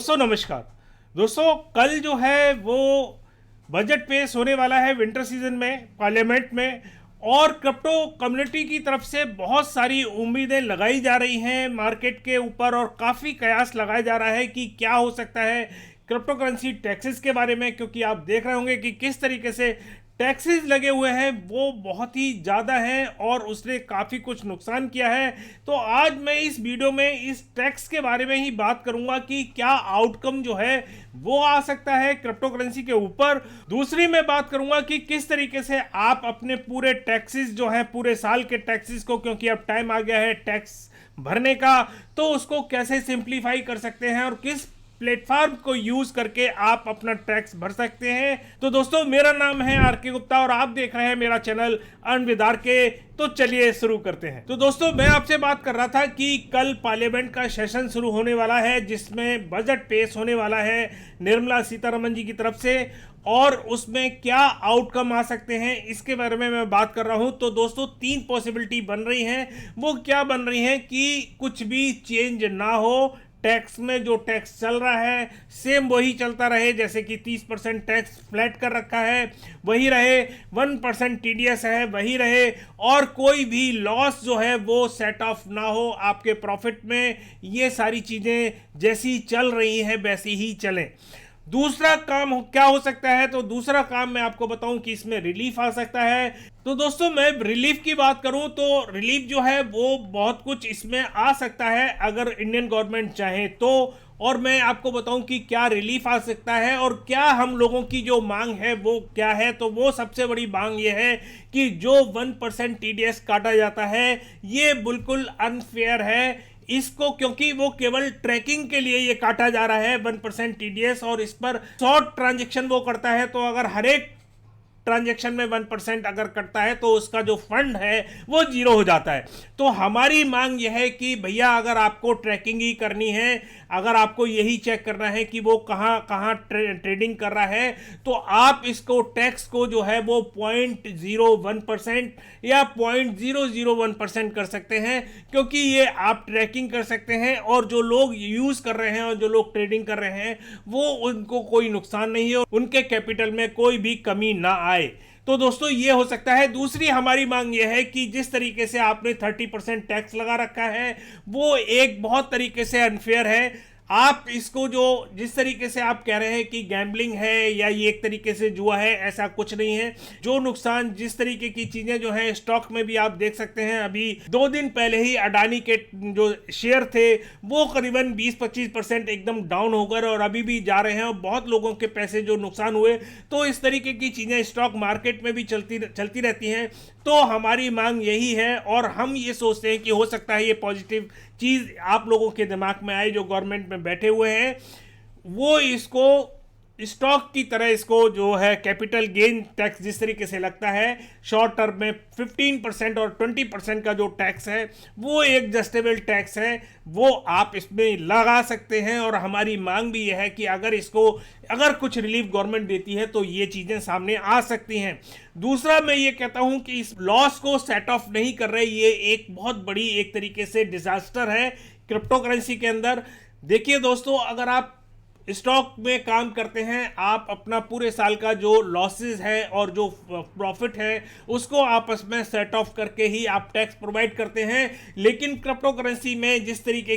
दोस्तों नमस्कार। दोस्तों कल जो है वो बजट पेश होने वाला है विंटर सीजन में पार्लियामेंट में। और क्रिप्टो कम्युनिटी की तरफ से बहुत सारी उम्मीदें लगाई जा रही हैं मार्केट के ऊपर और काफ़ी कयास लगाया जा रहा है कि क्या हो सकता है क्रिप्टो करेंसी टैक्सेस के बारे में, क्योंकि आप देख रहे होंगे कि किस तरीके से टैक्सेस लगे हुए हैं वो बहुत ही ज़्यादा हैं और उसने काफ़ी कुछ नुकसान किया है। तो आज मैं इस वीडियो में इस टैक्स के बारे में ही बात करूंगा कि क्या आउटकम जो है वो आ सकता है क्रिप्टो करेंसी के ऊपर। दूसरी मैं बात करूंगा कि किस तरीके से आप अपने पूरे टैक्सेस जो है पूरे साल के टैक्सेस को, क्योंकि अब टाइम आ गया है टैक्स भरने का, तो उसको कैसे सिंप्लीफाई कर सकते हैं और किस प्लेटफॉर्म को यूज करके आप अपना टैक्स भर सकते हैं। तो दोस्तों मेरा नाम है आर के गुप्ता और आप देख रहे हैं मेरा चैनल अर्न विद आर के। तो चलिए शुरू करते हैं। तो दोस्तों मैं आपसे बात कर रहा था कि कल पार्लियामेंट का सेशन शुरू होने वाला है जिसमें बजट पेश होने वाला है निर्मला सीतारमण जी की तरफ से, और उसमें क्या आउटकम आ सकते हैं इसके बारे में मैं बात कर रहा हूं। तो दोस्तों तीन पॉसिबिलिटी बन रही हैं। वो क्या बन रही हैं कि कुछ भी चेंज ना हो, टैक्स में जो टैक्स चल रहा है सेम वही चलता रहे, जैसे कि 30% टैक्स फ्लैट कर रखा है वही रहे, 1% टीडीएस है वही रहे, और कोई भी लॉस जो है वो सेट ऑफ ना हो आपके प्रॉफिट में। ये सारी चीज़ें जैसी चल रही है वैसी ही चलें। दूसरा काम क्या हो सकता है, तो दूसरा काम मैं आपको बताऊं कि इसमें रिलीफ आ सकता है। तो दोस्तों मैं रिलीफ की बात करूं तो रिलीफ जो है वो बहुत कुछ इसमें आ सकता है अगर इंडियन गवर्नमेंट चाहे तो। और मैं आपको बताऊं कि क्या रिलीफ आ सकता है और क्या हम लोगों की जो मांग है वो क्या है। तो वो सबसे बड़ी मांग ये है कि जो 1% टीडीएस काटा जाता है ये बिल्कुल अनफेयर है इसको, क्योंकि वो केवल ट्रैकिंग के लिए ये काटा जा रहा है 1% टीडीएस, और इस पर शॉर्ट ट्रांजेक्शन वो करता है। तो अगर हर एक ट्रांजेक्शन में 1% अगर कटता है तो उसका जो फंड है वो जीरो हो जाता है। तो हमारी मांग यह है कि भैया अगर आपको ट्रैकिंग ही करनी है, अगर आपको यही चेक करना है कि वो कहाँ कहाँ ट्रेडिंग कर रहा है, तो आप इसको टैक्स को जो है वो 0.01% या 0.001% कर सकते हैं, क्योंकि ये आप ट्रैकिंग कर सकते हैं और जो लोग यूज़ कर रहे हैं और जो लोग ट्रेडिंग कर रहे हैं वो उनको कोई नुकसान नहीं है, उनके कैपिटल में कोई भी कमी ना आए। तो दोस्तों ये हो सकता है। दूसरी हमारी मांग ये है कि जिस तरीके से आपने 30% टैक्स लगा रखा है वो एक बहुत तरीके से अनफेयर है। आप इसको जो जिस तरीके से आप कह रहे हैं कि गैम्बलिंग है या ये एक तरीके से जुआ है, ऐसा कुछ नहीं है। जो नुकसान जिस तरीके की चीजें जो है स्टॉक में भी आप देख सकते हैं, अभी 2 दिन पहले ही अडानी के जो शेयर थे वो करीबन 20-25% एकदम डाउन हो गए और अभी भी जा रहे हैं और बहुत लोगों के पैसे जो नुकसान हुए। तो इस तरीके की चीजें स्टॉक मार्केट में भी चलती रहती हैं। तो हमारी मांग यही है और हम ये सोचते हैं कि हो सकता है ये पॉजिटिव चीज़ आप लोगों के दिमाग में आए जो गवर्नमेंट में बैठे हुए हैं, वो इसको स्टॉक की तरह इसको जो है कैपिटल गेन टैक्स जिस तरीके से लगता है शॉर्ट टर्म में 15% और 20% का जो टैक्स है वो एक एडजस्टेबल टैक्स है, वो आप इसमें लगा सकते हैं। और हमारी मांग भी यह है कि अगर कुछ रिलीफ गवर्नमेंट देती है तो ये चीज़ें सामने आ सकती हैं। दूसरा मैं ये कहता हूं कि इस लॉस को सेट ऑफ नहीं कर रहे, ये एक बहुत बड़ी एक तरीके से डिजास्टर है क्रिप्टो करेंसी के अंदर। देखिए दोस्तों, अगर आप स्टॉक में काम करते हैं, आप अपना पूरे साल का जो लॉसेस है और जो प्रॉफिट है उसको आपस में सेट ऑफ करके ही आप टैक्स प्रोवाइड करते हैं। लेकिन क्रिप्टो करेंसी में जिस तरीके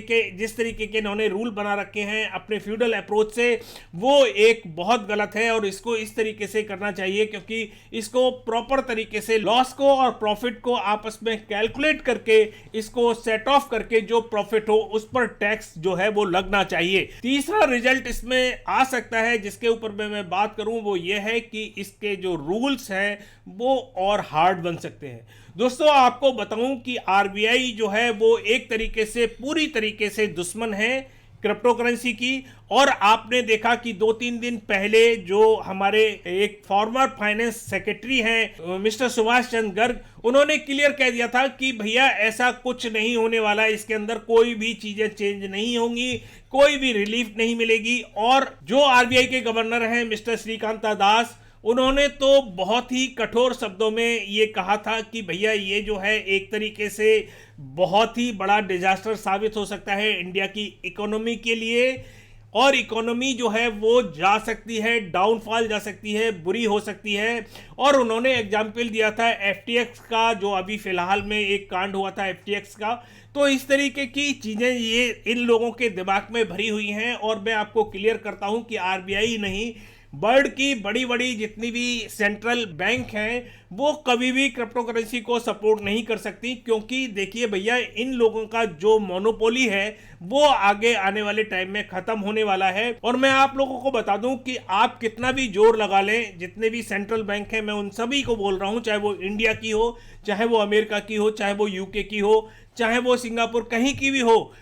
के इन्होंने रूल बना रखे हैं अपने फ्यूडल अप्रोच से, वो एक बहुत गलत है और इसको इस तरीके से करना चाहिए, क्योंकि इसको प्रॉपर तरीके से लॉस को और प्रॉफिट को आपस में कैलकुलेट करके इसको सेट ऑफ करके जो प्रॉफिट हो उस पर टैक्स जो है वो लगना चाहिए। तीसरा रिजल्ट इसमें आ सकता है जिसके ऊपर मैं बात करूं वो ये है कि इसके जो रूल्स हैं वो और हार्ड बन सकते हैं। दोस्तों आपको बताऊं कि आरबीआई जो है वो एक तरीके से पूरी तरीके से दुश्मन है क्रिप्टो करेंसी की। और आपने देखा कि 2-3 दिन पहले जो हमारे एक फॉर्मर फाइनेंस सेक्रेटरी हैं मिस्टर सुभाष चंद्र गर्ग, उन्होंने क्लियर कह दिया था कि भैया ऐसा कुछ नहीं होने वाला, इसके अंदर कोई भी चीजें चेंज नहीं होंगी, कोई भी रिलीफ नहीं मिलेगी। और जो आरबीआई के गवर्नर हैं मिस्टर श्रीकांता दास, उन्होंने तो बहुत ही कठोर शब्दों में ये कहा था कि भैया ये जो है एक तरीके से बहुत ही बड़ा डिजास्टर साबित हो सकता है इंडिया की इकोनॉमी के लिए। और इकोनॉमी जो है वो जा सकती है, डाउनफॉल जा सकती है, बुरी हो सकती है। और उन्होंने एग्जाम्पल दिया था एफटीएक्स का, जो अभी फिलहाल में एक कांड हुआ था एफटीएक्स का। तो इस तरीके की चीज़ें ये इन लोगों के दिमाग में भरी हुई हैं। और मैं आपको क्लियर करता हूं कि आरबीआई नहीं, वर्ल्ड की बड़ी बड़ी जितनी भी सेंट्रल बैंक हैं वो कभी भी क्रिप्टो करेंसी को सपोर्ट नहीं कर सकती, क्योंकि देखिए भैया, इन लोगों का जो मोनोपोली है वो आगे आने वाले टाइम में खत्म होने वाला है। और मैं आप लोगों को बता दूं कि आप कितना भी जोर लगा लें, जितने भी सेंट्रल बैंक हैं, मैं उन सभी को बोल रहा हूं, चाहे वो इंडिया की हो, चाहे वो अमेरिका की हो, चाहे वो यूके की हो, चाहे वो सिंगापुर, कहीं की भी हो,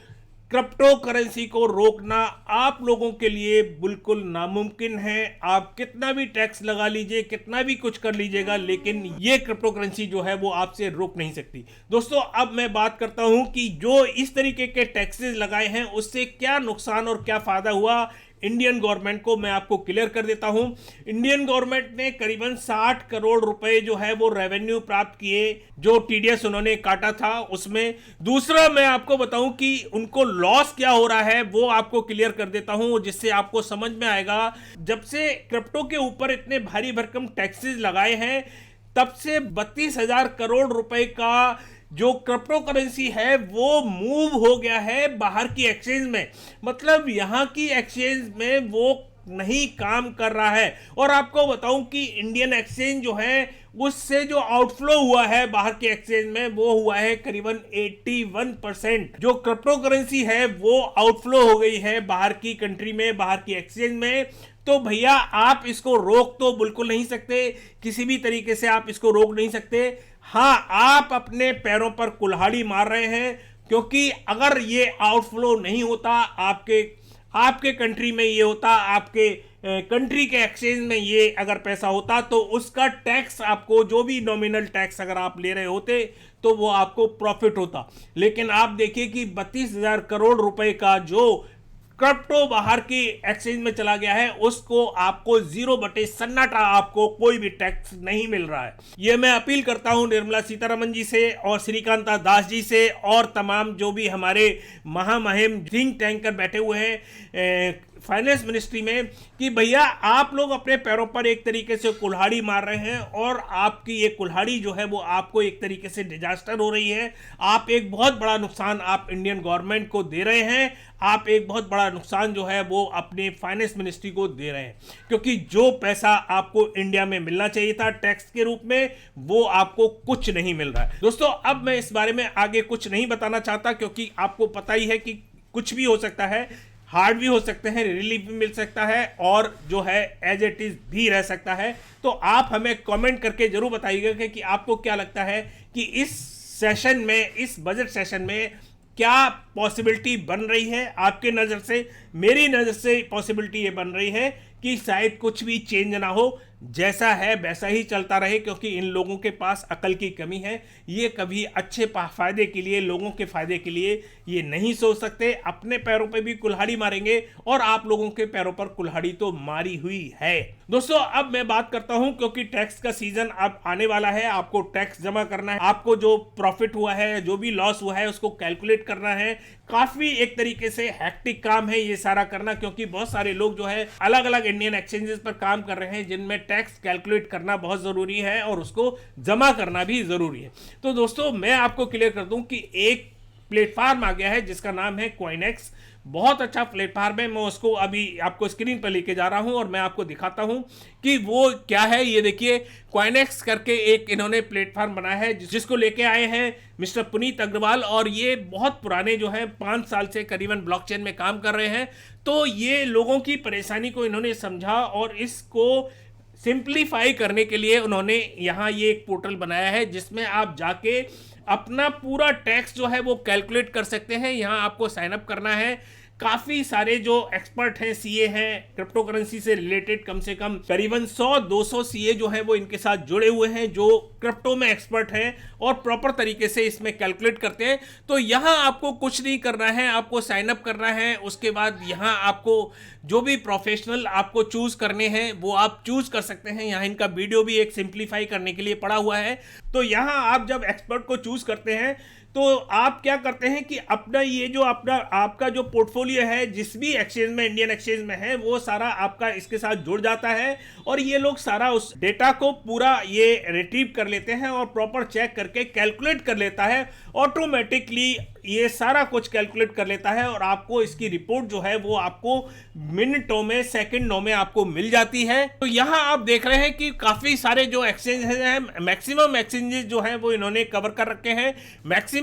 क्रिप्टो करेंसी को रोकना आप लोगों के लिए बिल्कुल नामुमकिन है। आप कितना भी टैक्स लगा लीजिए, कितना भी कुछ कर लीजिएगा, लेकिन ये क्रिप्टो करेंसी जो है वो आपसे रोक नहीं सकती। दोस्तों, अब मैं बात करता हूं कि जो इस तरीके के टैक्सेस लगाए हैं उससे क्या नुकसान और क्या फायदा हुआ इंडियन गवर्नमेंट को, मैं आपको क्लियर कर देता हूं। इंडियन गवर्नमेंट ने करीबन 60 करोड़ रुपए जो है वो रेवेन्यू प्राप्त किए, जो टीडीएस उन्होंने काटा था उसमें। दूसरा मैं आपको बताऊं कि उनको लॉस क्या हो रहा है वो आपको क्लियर कर देता हूं, जिससे आपको समझ में आएगा। जब से क्रिप्टो के ऊपर इतने भारी भरकम टैक्सेस लगाए हैं, तब से 32,000 करोड़ रुपए का जो क्रिप्टो करेंसी है वो मूव हो गया है बाहर की एक्सचेंज में। मतलब यहाँ की एक्सचेंज में वो नहीं काम कर रहा है। और आपको बताऊं कि इंडियन एक्सचेंज जो है उससे जो आउटफ्लो हुआ है बाहर के एक्सचेंज में वो हुआ है करीबन 81%। जो क्रिप्टो करेंसी है वो आउटफ्लो हो गई है बाहर की कंट्री में, बाहर की एक्सचेंज में। तो भैया, आप इसको रोक तो बिल्कुल नहीं सकते, किसी भी तरीके से आप इसको रोक नहीं सकते। हाँ, आप अपने पैरों पर कुल्हाड़ी मार रहे हैं, क्योंकि अगर ये आउटफ्लो नहीं होता, आपके कंट्री में ये होता, आपके कंट्री के एक्सचेंज में ये अगर पैसा होता, तो उसका टैक्स आपको, जो भी नॉमिनल टैक्स अगर आप ले रहे होते, तो वो आपको प्रॉफिट होता। लेकिन आप देखिए कि 32,000 करोड़ रुपए का जो क्रिप्टो बाहर की एक्सचेंज में चला गया है, उसको आपको 0/सन्नाटा, आपको कोई भी टैक्स नहीं मिल रहा है। ये मैं अपील करता हूं निर्मला सीतारमण जी से और श्रीकांता दास जी से और तमाम जो भी हमारे महामहिम थिंक टैंकर बैठे हुए हैं फाइनेंस मिनिस्ट्री में, कि भैया आप लोग अपने पैरों पर एक तरीके से कुल्हाड़ी मार रहे हैं, और आपकी ये कुल्हाड़ी जो है वो आपको एक तरीके से डिजास्टर हो रही है। आप एक बहुत बड़ा नुकसान आप इंडियन गवर्नमेंट को दे रहे हैं, आप एक बहुत बड़ा नुकसान जो है वो अपने फाइनेंस मिनिस्ट्री को दे रहे हैं, क्योंकि जो पैसा आपको इंडिया में मिलना चाहिए था टैक्स के रूप में, वो आपको कुछ नहीं मिल रहा है। दोस्तों, अब मैं इस बारे में आगे कुछ नहीं बताना चाहता, क्योंकि आपको पता ही है कि कुछ भी हो सकता है, हार्ड भी हो सकते हैं, रिलीफ भी मिल सकता है, और जो है एज इट इज भी रह सकता है। तो आप हमें कमेंट करके जरूर बताइएगा कि आपको क्या लगता है कि इस सेशन में, इस बजट सेशन में क्या पॉसिबिलिटी बन रही है आपके नज़र से। मेरी नज़र से पॉसिबिलिटी ये बन रही है कि शायद कुछ भी चेंज ना हो, जैसा है वैसा ही चलता रहे, क्योंकि इन लोगों के पास अकल की कमी है। ये कभी अच्छे फायदे के लिए, लोगों के फायदे के लिए ये नहीं सोच सकते। अपने पैरों पे भी कुल्हाड़ी मारेंगे, और आप लोगों के पैरों पर कुल्हाड़ी तो मारी हुई है। दोस्तों, अब मैं बात करता हूं, क्योंकि टैक्स का सीजन अब आने वाला है, आपको टैक्स जमा करना है, आपको जो प्रॉफिट हुआ है, जो भी लॉस हुआ है, उसको कैलकुलेट करना है। काफी एक तरीके से हैक्टिक काम है ये सारा करना, क्योंकि बहुत सारे लोग जो है अलग अलग इंडियन एक्सचेंजेस पर काम कर रहे हैं, जिनमें टैक्स कैलकुलेट करना बहुत जरूरी है और उसको जमा करना भी जरूरी है। तो दोस्तों, मैं आपको क्लियर कर दूं कि एक प्लेटफॉर्म आ गया है जिसका नाम है कॉइनेक्स। बहुत अच्छा प्लेटफॉर्म है, मैं उसको अभी आपको स्क्रीन पर लेके जा रहा हूं और मैं आपको दिखाता हूं कि वो क्या है। ये देखिए, कॉइनेक्स करके एक इन्होंने प्लेटफॉर्म बनाया है, जिसको लेके आए हैं मिस्टर पुनीत अग्रवाल, और ये बहुत पुराने जो है 5 साल से करीबन ब्लॉकचेन में काम कर रहे हैं। तो ये लोगों की परेशानी को इन्होंने समझा, और इसको सिंप्लीफाई करने के लिए उन्होंने यहाँ ये एक पोर्टल बनाया है, जिसमें आप जाके अपना पूरा टैक्स जो है वो कैलकुलेट कर सकते हैं। यहाँ आपको साइन अप करना है। काफ़ी सारे जो एक्सपर्ट हैं, सीए हैं, क्रिप्टो करेंसी से रिलेटेड कम से कम करीबन 100-200 सीए जो है वो इनके साथ जुड़े हुए हैं, जो क्रिप्टो में एक्सपर्ट हैं और प्रॉपर तरीके से इसमें कैलकुलेट करते हैं। तो यहाँ आपको कुछ नहीं करना है, आपको साइन अप करना है। उसके बाद यहाँ आपको जो भी प्रोफेशनल आपको चूज करने हैं वो आप चूज कर सकते हैं। यहाँ इनका वीडियो भी एक सिंप्लीफाई करने के लिए पड़ा हुआ है। तो यहाँ आप जब एक्सपर्ट को चूज करते हैं, तो आप क्या करते हैं कि अपना ये जो अपना आपका जो पोर्टफोलियो है जिस भी एक्सचेंज में, इंडियन एक्सचेंज में है, वो सारा आपका इसके साथ जुड़ जाता है और ये लोग सारा उस डेटा को पूरा ये रिट्रीव कर लेते हैं और प्रॉपर चेक करके कैलकुलेट कर लेता है। ऑटोमेटिकली ये सारा कुछ कैलकुलेट कर लेता है और आपको इसकी रिपोर्ट जो है वो आपको मिनटों में, सेकंडों में आपको मिल जाती है। तो यहां आप देख रहे हैं कि काफी सारे जो एक्सचेंज हैं, मैक्सिमम एक्सचेंजेस जो हैं वो इन्होंने कवर कर रखे हैं, मैक्सिमम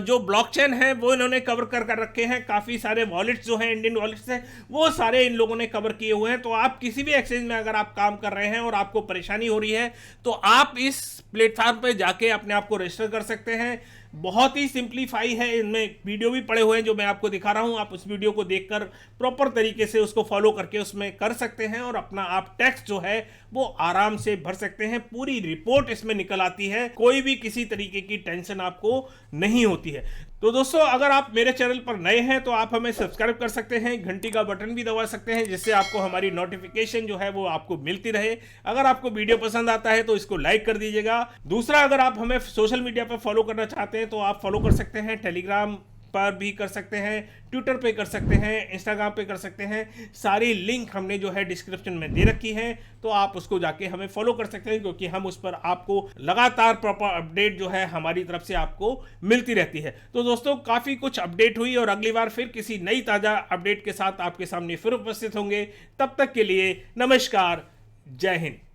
जो ब्लॉकचेन है वो इन्होंने कवर कर रखे हैं, काफी सारे वॉलेट्स जो हैं, इंडियन वॉलेट्स हैं, वो सारे इन लोगों ने कवर किए हुए हैं। तो आप किसी भी एक्सचेंज में अगर आप काम कर रहे हैं और आपको परेशानी हो रही है तो आप इस प्लेटफॉर्म पे जाके अपने आप को रजिस्टर कर सकते हैं। बहुत ही सिंप्लीफाई है, इनमें वीडियो भी पड़े हुए हैं जो मैं आपको दिखा रहा हूं, आप उस वीडियो को देखकर प्रॉपर तरीके से उसको फॉलो करके उसमें कर सकते हैं और अपना आप टैक्स जो है वो आराम से भर सकते हैं। पूरी रिपोर्ट इसमें निकल आती है, कोई भी किसी तरीके की टेंशन आपको नहीं होती है। तो दोस्तों, अगर आप मेरे चैनल पर नए हैं तो आप हमें सब्सक्राइब कर सकते हैं, घंटी का बटन भी दबा सकते हैं जिससे आपको हमारी नोटिफिकेशन जो है वो आपको मिलती रहे। अगर आपको वीडियो पसंद आता है तो इसको लाइक कर दीजिएगा। दूसरा, अगर आप हमें सोशल मीडिया पर फॉलो करना चाहते हैं तो आप फॉलो कर सकते हैं, टेलीग्राम पर भी कर सकते हैं, ट्विटर पे कर सकते हैं, इंस्टाग्राम पे कर सकते हैं। सारी लिंक हमने जो है डिस्क्रिप्शन में दे रखी है, तो आप उसको जाके हमें फॉलो कर सकते हैं क्योंकि हम उस पर आपको लगातार प्रॉपर अपडेट जो है हमारी तरफ से आपको मिलती रहती है। तो दोस्तों, काफ़ी कुछ अपडेट हुई और अगली बार फिर किसी नई ताज़ा अपडेट के साथ आपके सामने फिर उपस्थित होंगे। तब तक के लिए नमस्कार, जय हिंद।